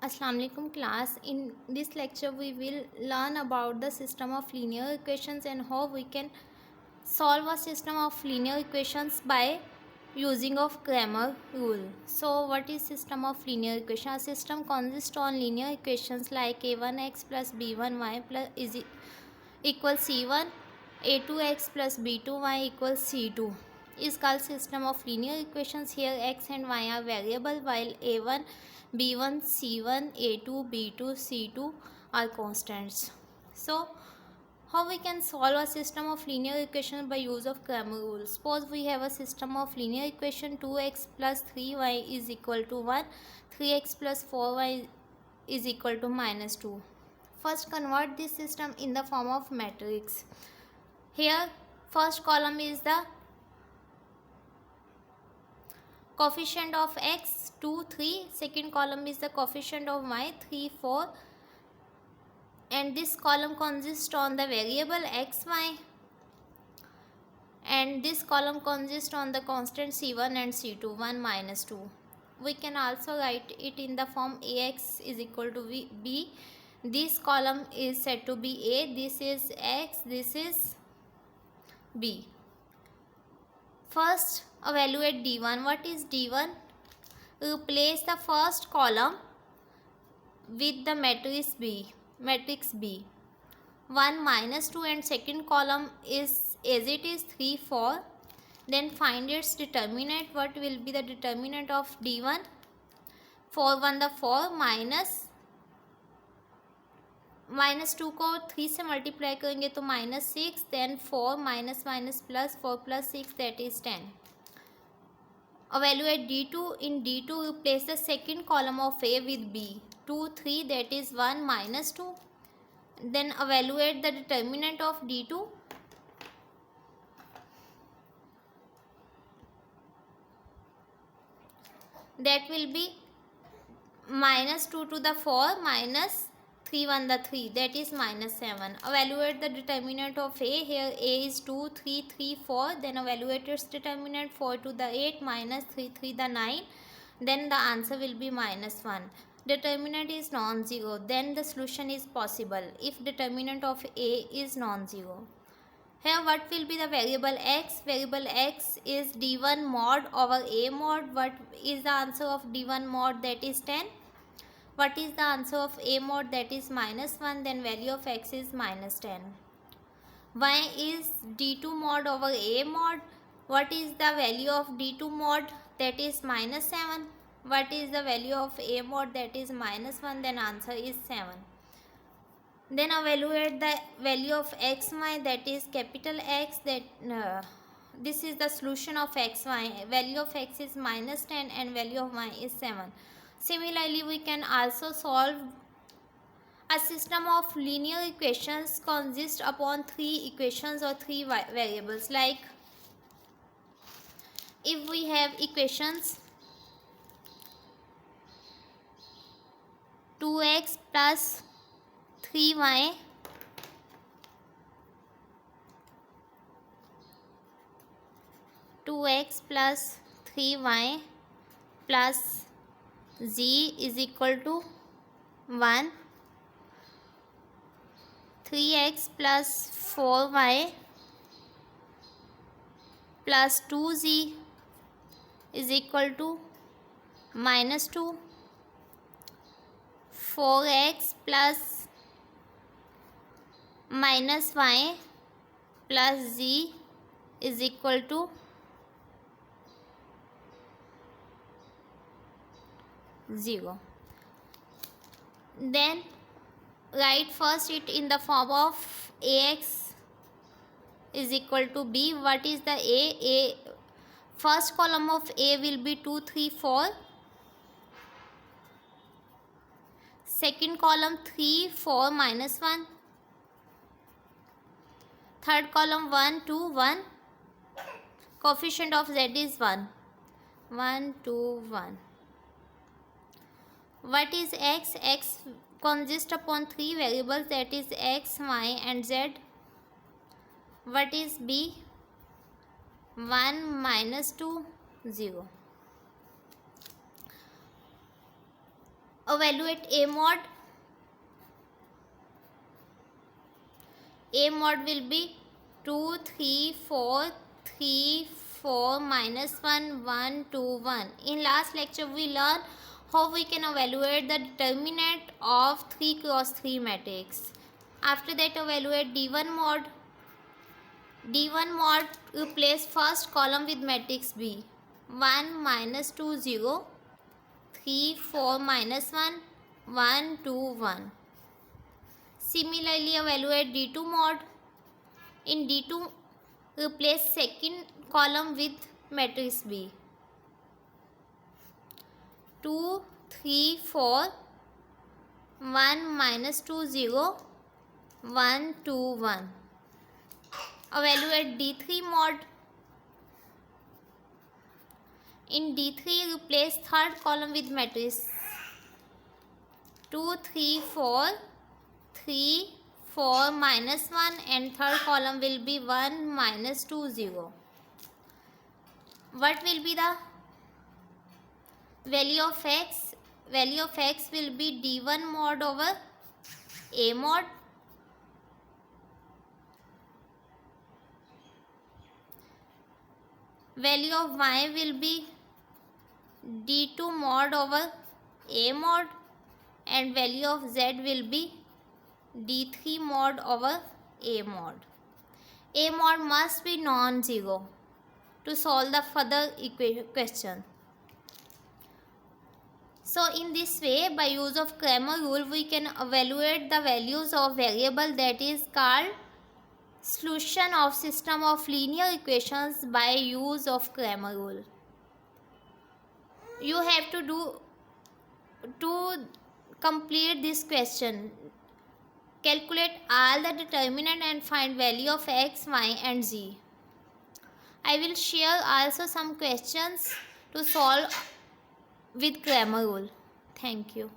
Assalamu alaikum class. In this lecture we will learn about the system of linear equations and how we can solve a system of linear equations by using of Cramer rule. So what is system of linear equation? A system consists on linear equations like a1x plus b1y plus is equals c1, a2x plus b2y equals c2 is called system of linear equations. Here x and y are variable while a1, b1, c1, a2, b2, c2 are constants. So how we can solve a system of linear equation by use of Cramer rule? Suppose we have a system of linear equation 2x plus 3y is equal to 1, 3x plus 4y is equal to minus 2. First convert this system in the form of matrix. Here first column is the coefficient of x 2, 3, second column is the coefficient of y 3, 4, and this column consists on the variable x, y, and this column consists on the constant c1 and c2, 1 minus 2. We can also write it in the form ax is equal to b. This column is said to be a, this is x, this is b. First evaluate d1. What is d1? Replace the first column with the matrix b. 1 minus 2 and second column is as it is 3, 4. Then find its determinant. What will be the determinant of d1? 4 1 the 4 minus 2 को 3 से multiply करेंगे तो -6, then 4 minus minus plus 4 plus 6 that is 10. Evaluate d2. In d2 replace the second column of a with b. 2 3 that is 1 minus 2. Then evaluate the determinant of d2. That will be minus 2 to the 4 minus 3 1 the 3 that is minus 7. Evaluate the determinant of a. Here a is 2 3 3 4. Then evaluate its determinant. 4 to the 8 minus 3 3 the 9. Then the answer will be minus 1. Determinant is non-zero, then the solution is possible if determinant of a is non-zero. Here what will be the variable x? Variable x is d1 mod over a mod. What is the answer of d1 mod? That is 10. What is the answer of a mod? That is minus 1. Then value of x is minus 10. Y is d2 mod over a mod. What is the value of d2 mod? That is minus 7. What is the value of a mod? That is minus 1. Then answer is 7. Then evaluate the value of x, y, that is capital X. This is the solution of x, y. Value of x is minus 10 and value of y is 7. Similarly, we can also solve a system of linear equations consist upon 3 equations or 3 variables. Like if we have equations 2x plus 3y plus 3y plus z is equal to 1, 3x plus 4y plus 2z is equal to minus 2, 4x plus minus y plus z is equal to 0. Then write first it in the form of ax is equal to b. What is the a? First column of a will be 2 3 4. Second column 3 4 minus 1. Third column 1 2 1. Coefficient of z is 1. 1 2 1. What is x? X consists upon 3 variables, that is x, y and z. What is b? 1 minus 2 0. Evaluate A mod. A mod will be 2, 3, 4, 3, 4, minus 1, 1, 2, 1. In last lecture, we learned how we can evaluate the determinant of 3 cross 3 matrix. After that, evaluate D1 mod. D1 mod, replace first column with matrix B. 1, minus 2, 0. 3, 4, minus 1, 1, 2, 1. Similarly, evaluate D2 mod. In D2, replace second column with matrix B. 2, 3, 4, 1, minus 2, 0, 1, 2, 1. Evaluate D3 mod. In D3, replace third column with matrix 2, 3, 4, 3, 4, minus 1, and third column will be 1, minus 2, 0. What will be the value of x? Value of x will be D1 mod over A mod. Value of y will be D2 mod over A mod, and value of z will be D3 mod over A mod. A mod must be non-zero to solve the further question. So in this way, by use of Cramer rule, we can evaluate the values of variable that is called solution of system of linear equations by use of Cramer rule. You have to do to complete this question. Calculate all the determinant and find value of x, y and z. I will share also some questions to solve with Cramer rule. Thank you.